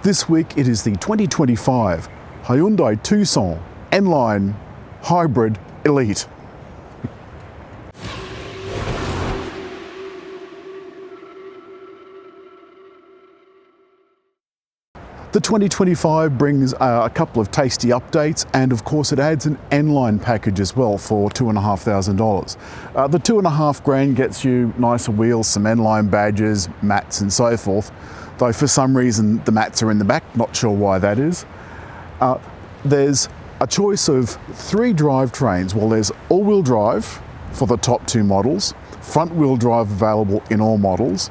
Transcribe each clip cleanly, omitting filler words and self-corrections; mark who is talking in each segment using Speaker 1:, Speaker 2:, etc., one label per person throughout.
Speaker 1: This week it is the 2025 Hyundai Tucson N-Line Hybrid Elite. The 2025 brings a couple of tasty updates, and of course it adds an N-Line package as well for $2,500. The $2,500 gets you nicer wheels, some N-Line badges, mats and so forth, though for some reason the mats are in the back, not sure why that is. There's a choice of 3 drivetrains. Well, there's all-wheel drive for the top 2 models, front-wheel drive available in all models.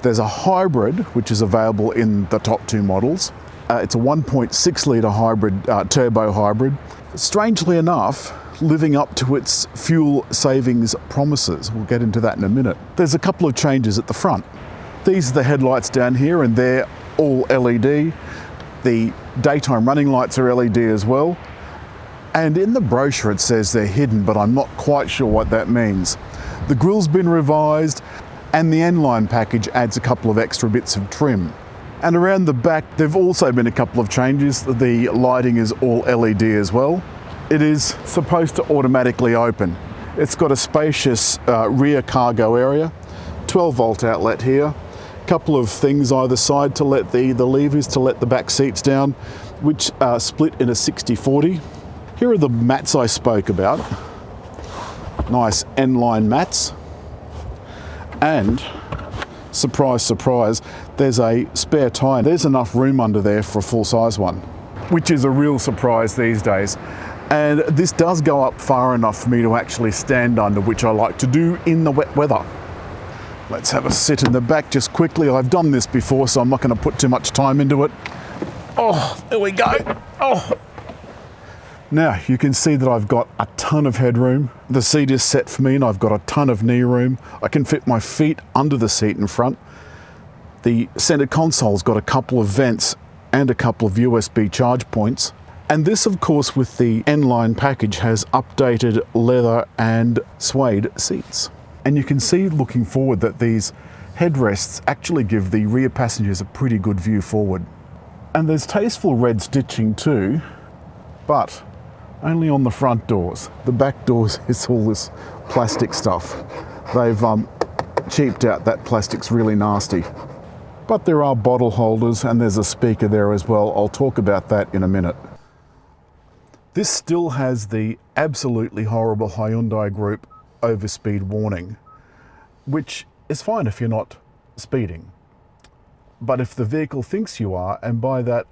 Speaker 1: There's a hybrid, which is available in the top 2 models. It's a 1.6 litre hybrid, turbo hybrid. Strangely enough, living up to its fuel savings promises. We'll get into that in a minute. There's a couple of changes at the front. These are the headlights down here, and they're all LED. The daytime running lights are LED as well. And in the brochure it says they're hidden, but I'm not quite sure what that means. The grille's been revised, and the N-Line package adds a couple of extra bits of trim. And around the back, there've also been a couple of changes. The lighting is all LED as well. It is supposed to automatically open. It's got a spacious rear cargo area, 12-volt outlet here, couple of things either side to let the levers to let the back seats down, which are split in a 60/40. Here are the mats I spoke about. Nice N-Line mats. And surprise, surprise, there's a spare tyre. There's enough room under there for a full-size one, which is a real surprise these days. And this does go up far enough for me to actually stand under, which I like to do in the wet weather. Let's have a sit in the back just quickly. I've done this before, so I'm not going to put too much time into it. Oh, there we go. Oh. Now you can see that I've got a ton of headroom. The seat is set for me and I've got a ton of knee room. I can fit my feet under the seat in front. The center console's got a couple of vents and a couple of USB charge points. And this, of course, with the N-Line package, has updated leather and suede seats. And you can see looking forward that these headrests actually give the rear passengers a pretty good view forward. And there's tasteful red stitching too, but only on the front doors. The back doors is all this plastic stuff. They've cheaped out. That plastic's really nasty. But there are bottle holders and there's a speaker there as well. I'll talk about that in a minute. This still has the absolutely horrible Hyundai Group overspeed warning, which is fine if you're not speeding. But if the vehicle thinks you are, and by that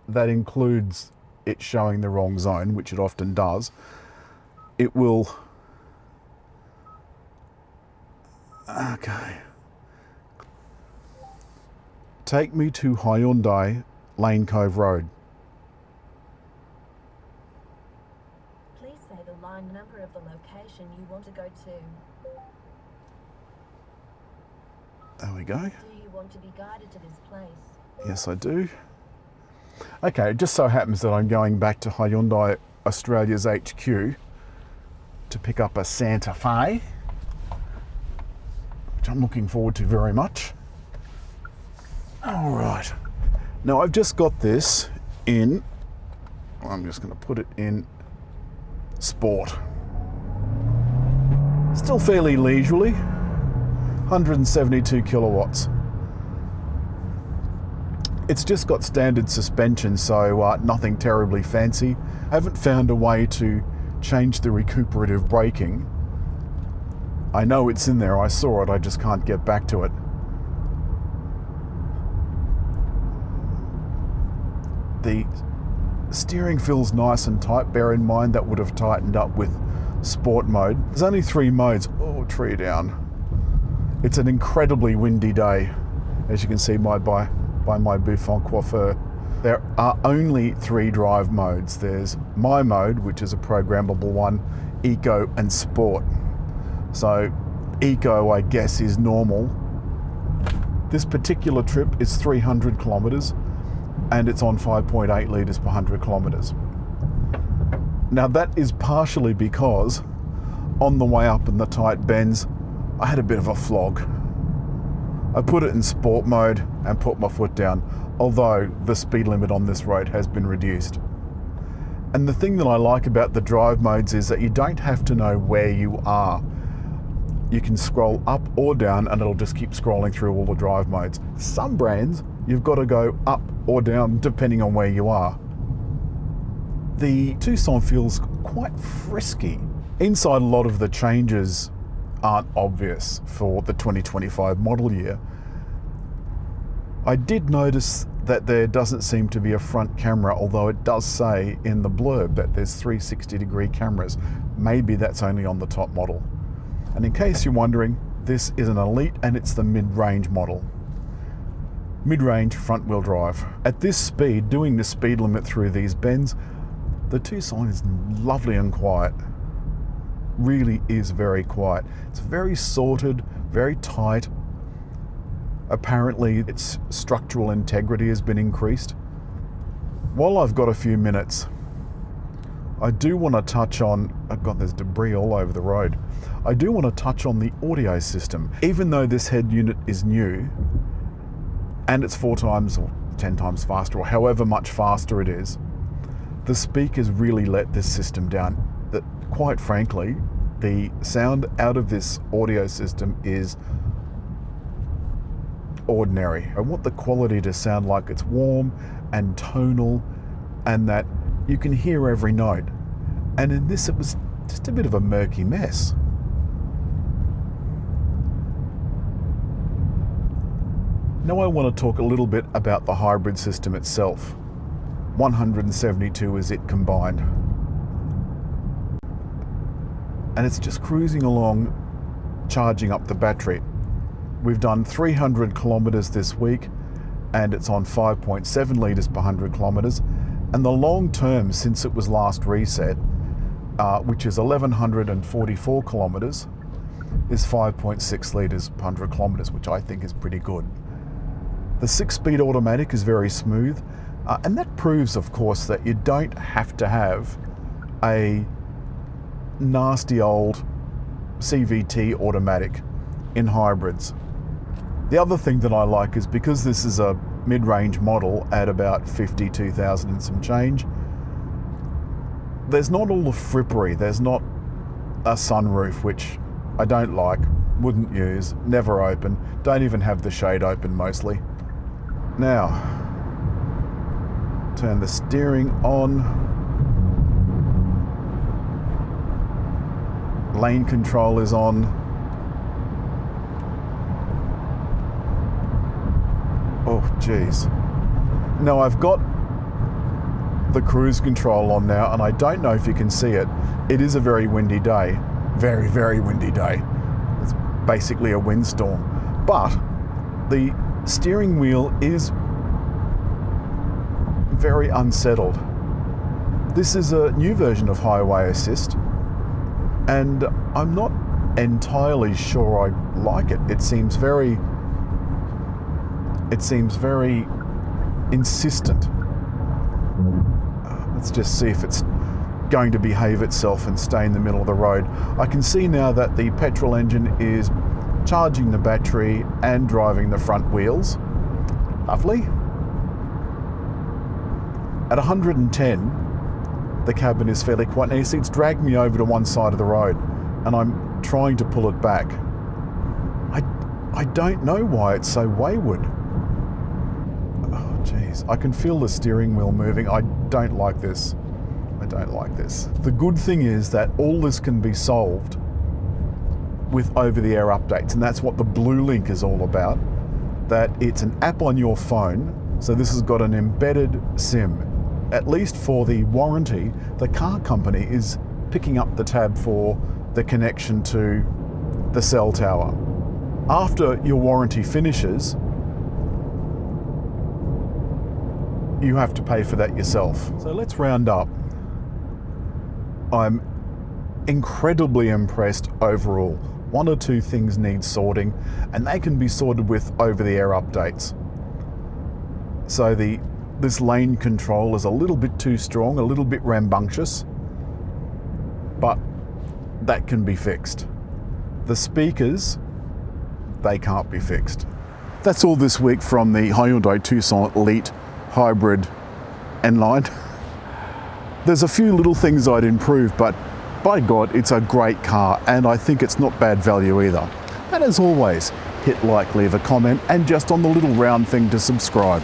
Speaker 1: includes it's showing the wrong zone, which it often does, it will, okay, take me to Hyundai Lane Cove Road.
Speaker 2: Please say the line number of the location you want to go to.
Speaker 1: There we go.
Speaker 2: Do you want to be guided to this place?
Speaker 1: Yes, I do. Okay, it just so happens that I'm going back to Hyundai Australia's HQ to pick up a Santa Fe, which I'm looking forward to very much. All right. Now I've just got this in, I'm just going to put it in Sport. Still fairly leisurely, 172 kilowatts. It's just got standard suspension, so nothing terribly fancy. I haven't found a way to change the recuperative braking. I know it's in there, I saw it, I just can't get back to it. The steering feels nice and tight. Bear in mind that would have tightened up with sport mode. There's only 3 modes. Oh, tree down. It's an incredibly windy day, as you can see by my Buffon coiffeur. There are only 3 drive modes. There's My Mode, which is a programmable one, Eco and Sport. So Eco, I guess, is normal. This particular trip is 300 kilometers and it's on 5.8 litres per 100 kilometers. Now that is partially because on the way up in the tight bends, I had a bit of a flog. I put it in sport mode and put my foot down, although the speed limit on this road has been reduced. And the thing that I like about the drive modes is that you don't have to know where you are. You can scroll up or down and it'll just keep scrolling through all the drive modes. Some brands, you've got to go up or down depending on where you are. The Tucson feels quite frisky. Inside, a lot of the changes aren't obvious for the 2025 model year. I did notice that there doesn't seem to be a front camera, although it does say in the blurb that there's 360-degree cameras. Maybe that's only on the top model. And in case you're wondering, this is an Elite and it's the mid-range model. Mid-range front-wheel drive. At this speed, doing the speed limit through these bends, the Tucson is lovely and quiet. Really is very quiet. It's very sorted, very tight. Apparently its structural integrity has been increased. While I've got a few minutes, I do want to touch on, oh God, there's debris all over the road. I do want to touch on the audio system. Even though this head unit is new, and it's 4 times or 10 times faster, or however much faster it is, the speakers really let this system down. That, quite frankly, the sound out of this audio system is ordinary. I want the quality to sound like it's warm and tonal and that you can hear every note. And in this, it was just a bit of a murky mess. Now I want to talk a little bit about the hybrid system itself. 172 is it combined. And it's just cruising along, charging up the battery. We've done 300 kilometers this week and it's on 5.7 litres per 100 kilometers. And the long term since it was last reset, which is 1,144 kilometers, is 5.6 litres per 100 kilometers, which I think is pretty good. The 6-speed automatic is very smooth, and that proves, of course, that you don't have to have a nasty old CVT automatic in hybrids. The other thing that I like is because this is a mid-range model at about 52,000 and some change, there's not all the frippery. There's not a sunroof, which I don't like, wouldn't use, never open, don't even have the shade open mostly. Now, turn the steering on. Lane control is on. Oh, geez. Now I've got the cruise control on now, and I don't know if you can see it. It is a very windy day. Very, very windy day. It's basically a windstorm. But the steering wheel is very unsettled. This is a new version of Highway Assist, and I'm not entirely sure I like it. It seems very insistent. Let's just see if it's going to behave itself and stay in the middle of the road. I can see now that the petrol engine is charging the battery and driving the front wheels. Lovely. At 110, the cabin is fairly quiet. Now you see it's dragged me over to one side of the road and I'm trying to pull it back. I don't know why it's so wayward. Oh geez, I can feel the steering wheel moving. I don't like this. I don't like this. The good thing is that all this can be solved with over-the-air updates, and that's what the Bluelink is all about. That it's an app on your phone, so this has got an embedded SIM. At least for the warranty, the car company is picking up the tab for the connection to the cell tower. After your warranty finishes, you have to pay for that yourself. So let's round up. I'm incredibly impressed overall. One or two things need sorting, and they can be sorted with over-the-air updates. So this lane control is a little bit too strong, a little bit rambunctious, but that can be fixed. The speakers, they can't be fixed. That's all this week from the Hyundai Tucson Elite Hybrid N-Line. There's a few little things I'd improve, but by God, it's a great car, and I think it's not bad value either. And as always, hit like, leave a comment, and just on the little round thing to subscribe.